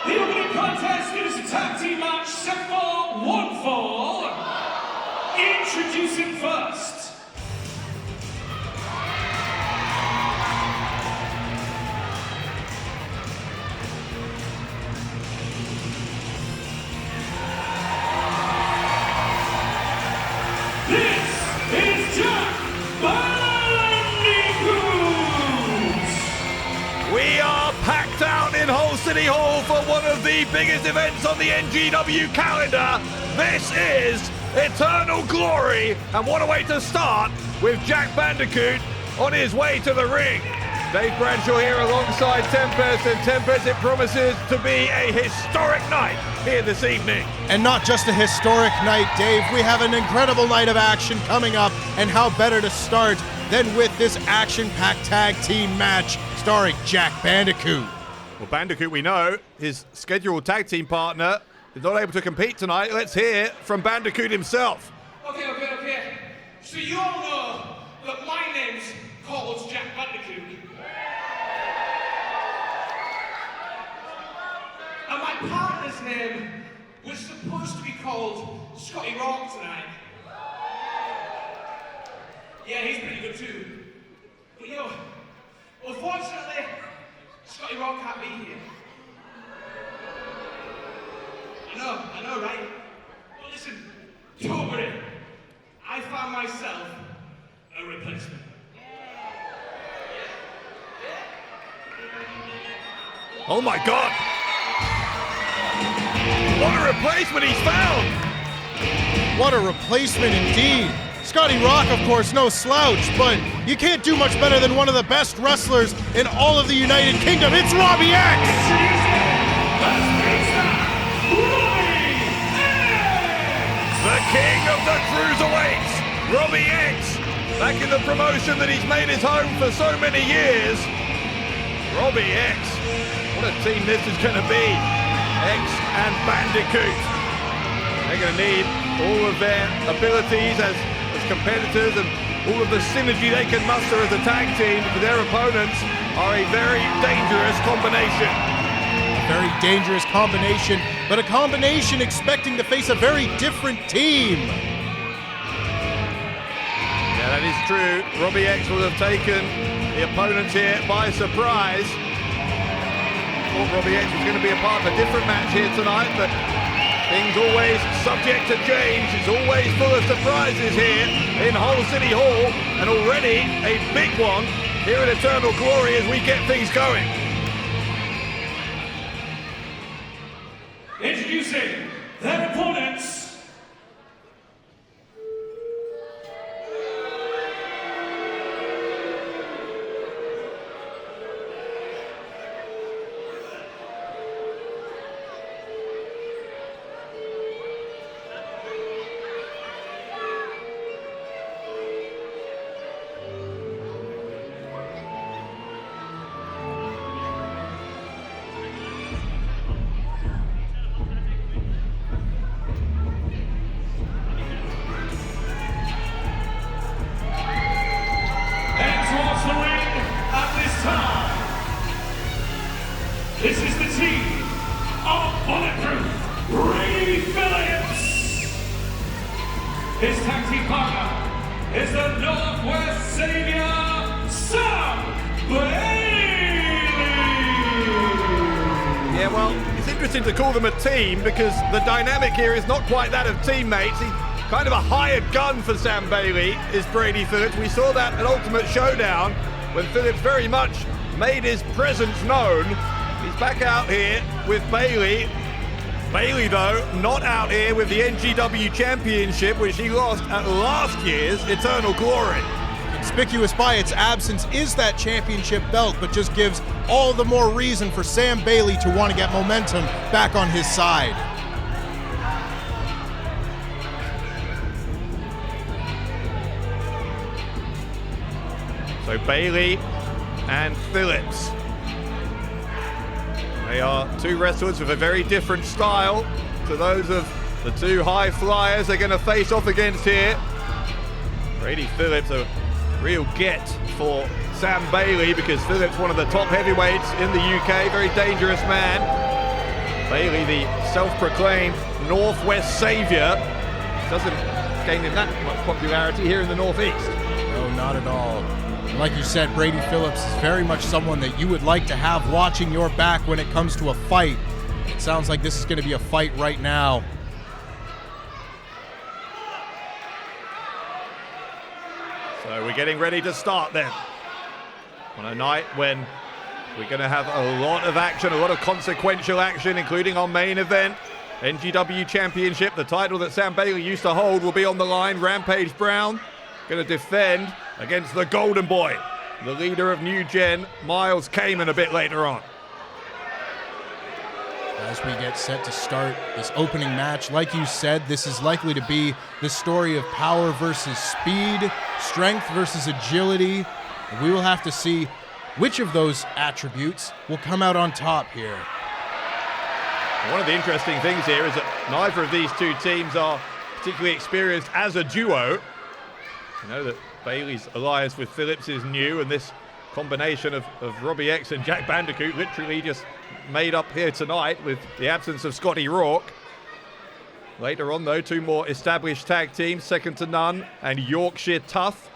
The opening contest is a tag team match set for one fall. Introducing first. This is Jack Bandicoot! We are packed out in Hull City Hall for one of the biggest events on the NGW calendar. This is Eternal Glory, and what a way to start with Jack Bandicoot on his way to the ring. Dave Bradshaw here alongside Tempest, and Tempest, it promises to be a historic night here this evening. And not just a historic night, Dave. We have an incredible night of action coming up, and how better to start than with this action-packed tag team match starring Jack Bandicoot. Well, Bandicoot, we know, his scheduled tag team partner is not able to compete tonight. Let's hear from Bandicoot himself. Okay. So you all know that my name's called Jack Bandicoot. And my partner's name was supposed to be called Scotty Rawk tonight. Yeah, he's pretty good too. But you know, unfortunately, Scotty Rawk can't be here. I know, right? But listen, don't worry. I found myself a replacement. Oh my God! What a replacement he's found! What a replacement indeed. Scotty Rawk, of course, no slouch, but you can't do much better than one of the best wrestlers in all of the United Kingdom. It's Robbie X! The king of the cruiserweights, Robbie X, back in the promotion that he's made his home for so many years. Robbie X, what a team this is going to be. X and Bandicoot. They're going to need all of their abilities as competitors and all of the synergy they can muster as a tag team, because their opponents are a very dangerous combination. A very dangerous combination, but a combination expecting to face a very different team. Yeah, that is true. Robbie X will have taken the opponents here by surprise. Thought Robbie X was going to be a part of a different match here tonight, but things always subject to change. It's always full of surprises here in Hull City Hall, and already a big one here at Eternal Glory as we get things going. Introducing their opponents. This is the team of Bulletproof, Brady Phillips. His tag team partner is the Northwest Savior, Sam Bailey. Yeah, well, it's interesting to call them a team because the dynamic here is not quite that of teammates. He's kind of a hired gun for Sam Bailey, is Brady Phillips. We saw that at Ultimate Showdown when Phillips very much made his presence known. He's back out here with Bailey. Bailey, though, not out here with the NGW Championship, which he lost at last year's Eternal Glory. Conspicuous by its absence is that championship belt, but just gives all the more reason for Sam Bailey to want to get momentum back on his side. So Bailey and Phillips. They are two wrestlers with a very different style to those of the two high flyers they're going to face off against here. Brady Phillips, a real get for Sam Bailey, because Phillips, one of the top heavyweights in the UK, very dangerous man. Bailey, the self-proclaimed Northwest savior, doesn't gain him that much popularity here in the Northeast. No, not at all. Like you said, Brady Phillips is very much someone that you would like to have watching your back when it comes to a fight. It sounds like this is going to be a fight right now. So we're getting ready to start then. On a night when we're going to have a lot of action, a lot of consequential action, including our main event, NGW Championship. The title that Sam Bailey used to hold will be on the line. Rampage Brown going to defend against the Golden Boy, the leader of New Gen, Miles Kamen, a bit later on. As we get set to start this opening match, like you said, this is likely to be the story of power versus speed, strength versus agility. And we will have to see which of those attributes will come out on top here. One of the interesting things here is that neither of these two teams are particularly experienced as a duo. You know that Bailey's alliance with Phillips is new, and this combination of Robbie X and Jack Bandicoot literally just made up here tonight with the absence of Scotty Rawk. Later on, though, two more established tag teams, second to none, and Yorkshire Tough,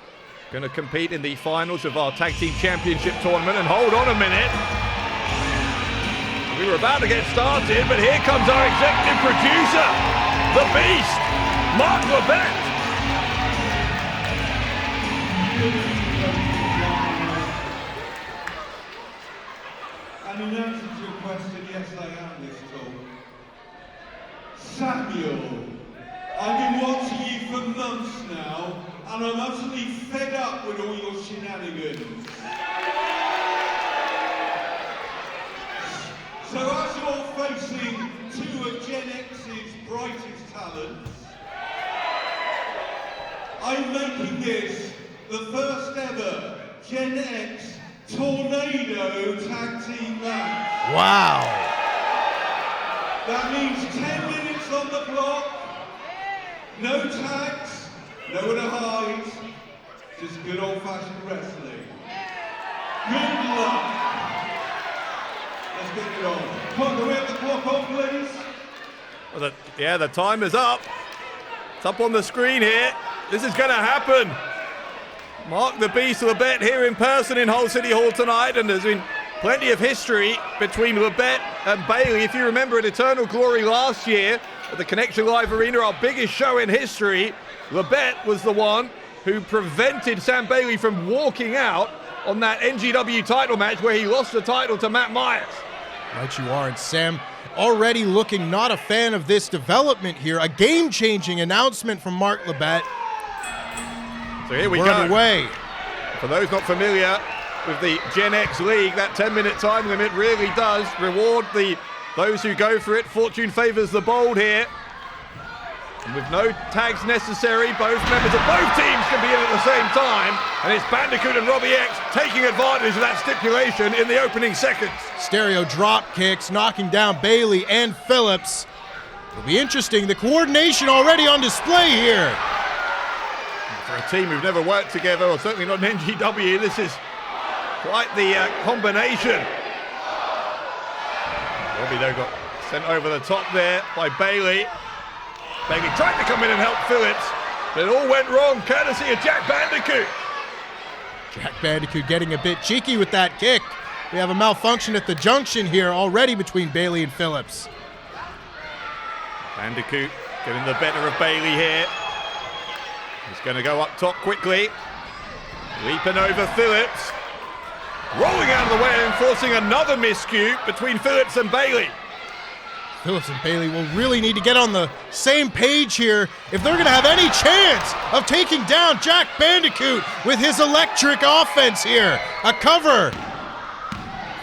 going to compete in the finals of our Tag Team Championship tournament. And hold on a minute. We were about to get started, but here comes our executive producer, the Beast, Mark Labbett. And in answer to your question, yes, I am this tall. Samuel, I've been watching you for months now, and I'm utterly fed up with all your shenanigans. So as you're facing two of Gen X's brightest talents, I'm making this the first ever Gen X Tornado Tag Team match. Wow. That means 10 minutes on the clock, no tags, nowhere to hide, just good old-fashioned wrestling. Good luck. Let's get it on. Come on, can we have the clock on, please? Well, the time is up. It's up on the screen here. This is going to happen. Mark the Beast Labbett here in person in Hull City Hall tonight, and there's been plenty of history between Labbett and Bailey. If you remember at Eternal Glory last year at the Connection Live Arena, our biggest show in history, Labbett was the one who prevented Sam Bailey from walking out on that NGW title match where he lost the title to Matt Myers. Right you are, and Sam already looking not a fan of this development here. A game-changing announcement from Mark Labbett. So here we We're go. underway. For those not familiar with the Gen X League, that 10-minute time limit really does reward those who go for it. Fortune favors the bold here. And with no tags necessary, both members of both teams can be in at the same time. And it's Bandicoot and Robbie X taking advantage of that stipulation in the opening seconds. Stereo drop kicks, knocking down Bailey and Phillips. It'll be interesting. The coordination already on display here. For a team who've never worked together, or certainly not in NGW, this is quite the combination. Robbie, though, got sent over the top there by Bailey. Bailey tried to come in and help Phillips, but it all went wrong, courtesy of Jack Bandicoot. Jack Bandicoot getting a bit cheeky with that kick. We have a malfunction at the junction here already between Bailey and Phillips. Bandicoot getting the better of Bailey here. He's going to go up top quickly. Leaping over Phillips. Rolling out of the way and forcing another miscue between Phillips and Bailey. Phillips and Bailey will really need to get on the same page here if they're going to have any chance of taking down Jack Bandicoot with his electric offense here. A cover.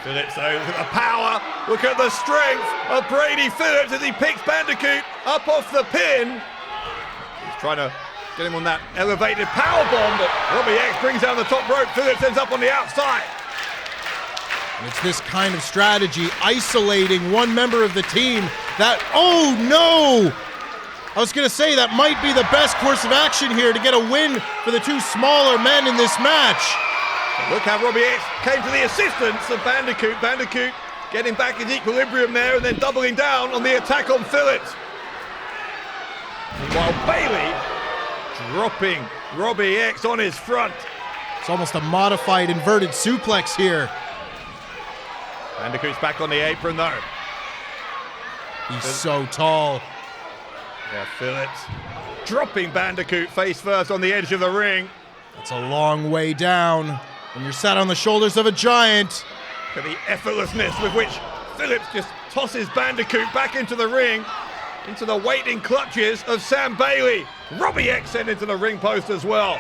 Phillips, though, look at the power, look at the strength of Brady Phillips as he picks Bandicoot up off the pin. He's trying to get him on that elevated power bomb, but Robbie X brings down the top rope. Phillips ends up on the outside. And it's this kind of strategy, isolating one member of the team that, oh no! I was going to say that might be the best course of action here to get a win for the two smaller men in this match. Look how Robbie X came to the assistance of Bandicoot. Bandicoot getting back his equilibrium there and then doubling down on the attack on Phillips. While Bailey dropping Robbie X on his front. It's almost a modified inverted suplex here. Bandicoot's back on the apron though. He's so tall. Yeah, Phillips dropping Bandicoot face first on the edge of the ring. That's a long way down when you're sat on the shoulders of a giant. Look at the effortlessness with which Phillips just tosses Bandicoot back into the ring, into the waiting clutches of Sam Bailey. Robbie X sent into the ring post as well.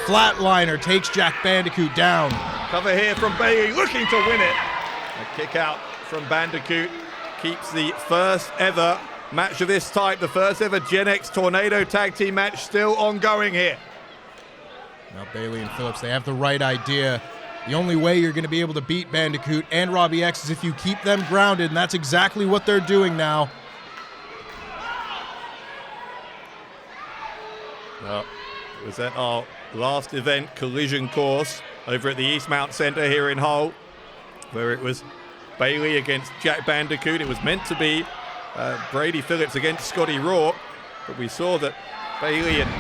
Flatliner takes Jack Bandicoot down. Cover here from Bailey, looking to win it. A kick out from Bandicoot keeps the first ever match of this type, the first ever Gen X Tornado Tag Team match still ongoing here. Now Bailey and Phillips, they have the right idea. The only way you're going to be able to beat Bandicoot and Robbie X is if you keep them grounded, and that's exactly what they're doing now. Well, it was at our last event, Collision Course, over at the Eastmount Center here in Hull, where it was Bailey against Jack Bandicoot. It was meant to be Brady Phillips against Scotty Rawk, but we saw that Bailey and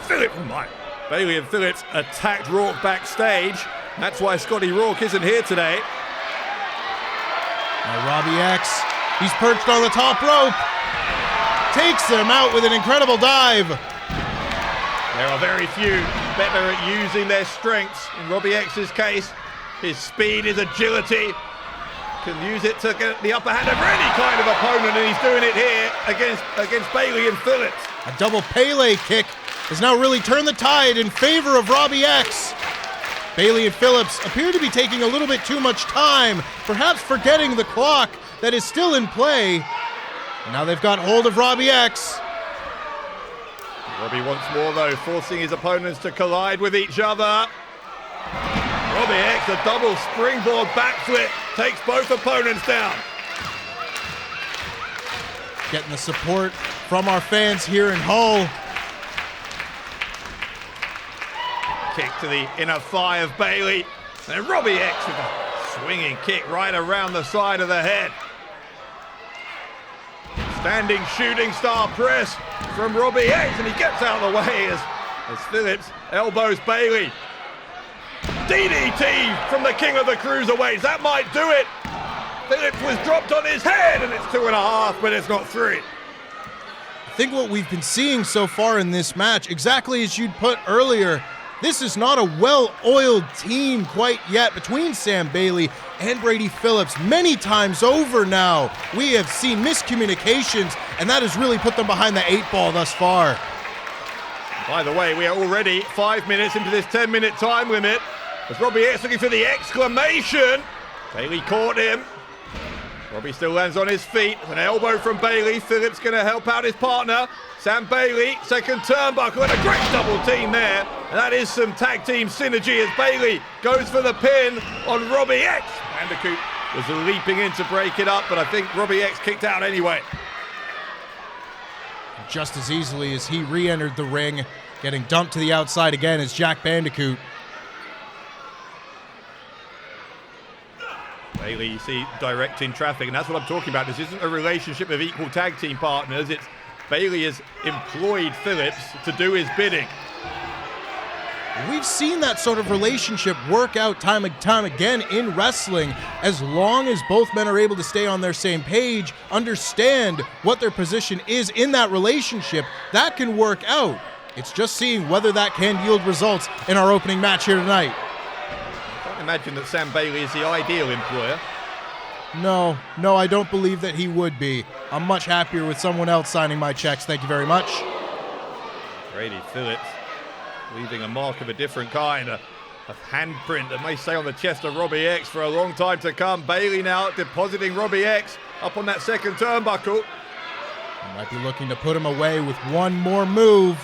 Phillips attacked Rawk backstage. That's why Scotty Rawk isn't here today. Now Robbie X, he's perched on the top rope. Takes him out with an incredible dive. There are very few better at using their strengths. In Robbie X's case, his speed, his agility, can use it to get the upper hand over any kind of opponent, and he's doing it here against Bailey and Phillips. A double Pele kick has now really turned the tide in favor of Robbie X. Bailey and Phillips appear to be taking a little bit too much time, perhaps forgetting the clock that is still in play. Now they've got hold of Robbie X. Robbie once more though, forcing his opponents to collide with each other. Robbie X, a double springboard backflip, takes both opponents down. Getting the support from our fans here in Hull. Kick to the inner thigh of Bailey. And Robbie X with a swinging kick right around the side of the head. Standing shooting star press from Robbie X, and he gets out of the way as Phillips elbows Bailey. DDT from the king of the cruiserweights. That might do it. Phillips was dropped on his head, and it's 2.5, but it's not 3. I think what we've been seeing so far in this match, exactly as you'd put earlier, this is not a well-oiled team quite yet between Sam Bailey and Brady Phillips. Many times over now, we have seen miscommunications, and that has really put them behind the 8 ball thus far. By the way, we are already 5 minutes into this 10-minute time limit. As Robbie X looking for the exclamation. Bailey caught him. Robbie still lands on his feet. An elbow from Bailey. Phillips going to help out his partner. Sam Bailey, second turnbuckle, and a great double team there. And that is some tag team synergy as Bailey goes for the pin on Robbie X. Bandicoot was leaping in to break it up, but I think Robbie X kicked out anyway. Just as easily as he re-entered the ring, getting dumped to the outside again is Jack Bandicoot. Bailey, you see, directing traffic, and that's what I'm talking about. This isn't a relationship of equal tag team partners. It's Bailey has employed Phillips to do his bidding. We've seen that sort of relationship work out time and time again in wrestling. As long as both men are able to stay on their same page, understand what their position is in that relationship, that can work out. It's just seeing whether that can yield results in our opening match here tonight. I can't imagine that Sam Bailey is the ideal employer. No, I don't believe that he would be. I'm much happier with someone else signing my checks. Thank you very much. Brady Phillips leaving a mark of a different kind, a handprint that may stay on the chest of Robbie X for a long time to come. Bailey now depositing Robbie X up on that second turnbuckle. He might be looking to put him away with one more move.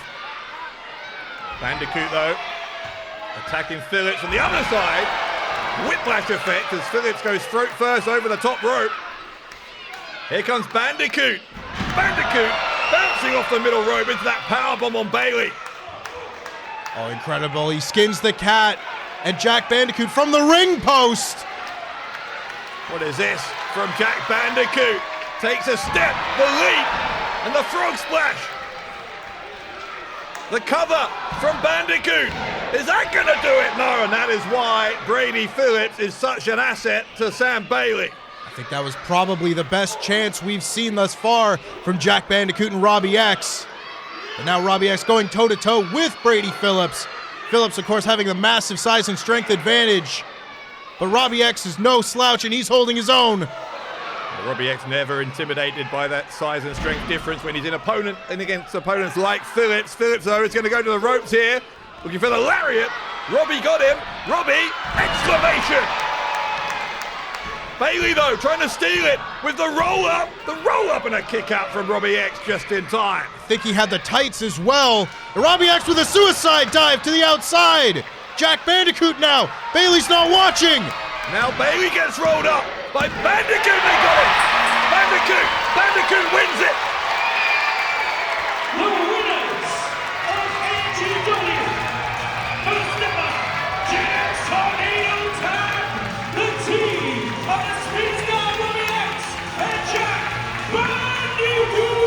Bandicoot though, attacking Phillips on the other side. Whiplash effect as Phillips goes throat first over the top rope. Here comes Bandicoot. Bandicoot bouncing off the middle rope into that powerbomb on Bailey. Oh, incredible. He skins the cat. And Jack Bandicoot from the ring post. What is this from Jack Bandicoot? Takes a step, the leap, and the frog splash. The cover from Bandicoot. Is that going to do it? No, and that is why Brady Phillips is such an asset to Sam Bailey. I think that was probably the best chance we've seen thus far from Jack Bandicoot and Robbie X. But now Robbie X going toe-to-toe with Brady Phillips. Phillips, of course, having the massive size and strength advantage. But Robbie X is no slouch, and he's holding his own. Robbie X never intimidated by that size and strength difference when he's in opponent and against opponents like Phillips. Phillips, though, is going to go to the ropes here. Looking for the lariat. Robbie got him. Robbie, exclamation! Bailey, though, trying to steal it with the roll-up. The roll-up and a kick out from Robbie X just in time. I think he had the tights as well. And Robbie X with a suicide dive to the outside. Jack Bandicoot now. Bailey's not watching. Now Bailey gets rolled up by Bandicoot. They got it. Bandicoot wins it. The winners of AGW, first ever Jack Tornado Tag, the team of the Speed Star Robbie X and Jack Bandicoot.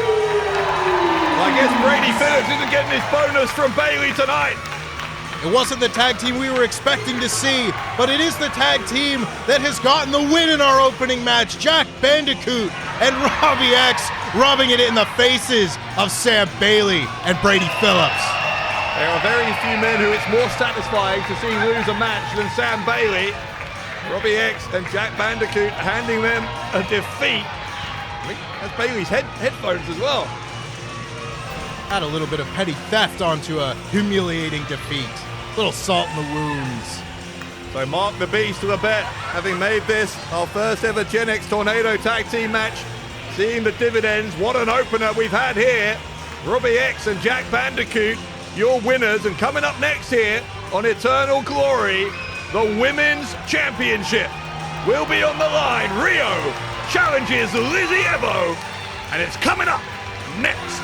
Well, I guess Brady Phillips isn't getting his bonus from Bailey tonight. It wasn't the tag team we were expecting to see, but it is the tag team that has gotten the win in our opening match. Jack Bandicoot and Robbie X rubbing it in the faces of Sam Bailey and Brady Phillips. There are very few men who it's more satisfying to see lose a match than Sam Bailey. Robbie X and Jack Bandicoot handing them a defeat. I think that's Bailey's headphones as well. Add a little bit of petty theft onto a humiliating defeat. Little salt in the wounds. So Mark the Beast to the bet, having made this our first ever Gen X Tornado tag team match. Seeing the dividends, what an opener we've had here. Robbie X and Jack Bandicoot, your winners. And coming up next here on Eternal Glory, the Women's Championship will be on the line. Rio challenges Lizzie Evo, and it's coming up next.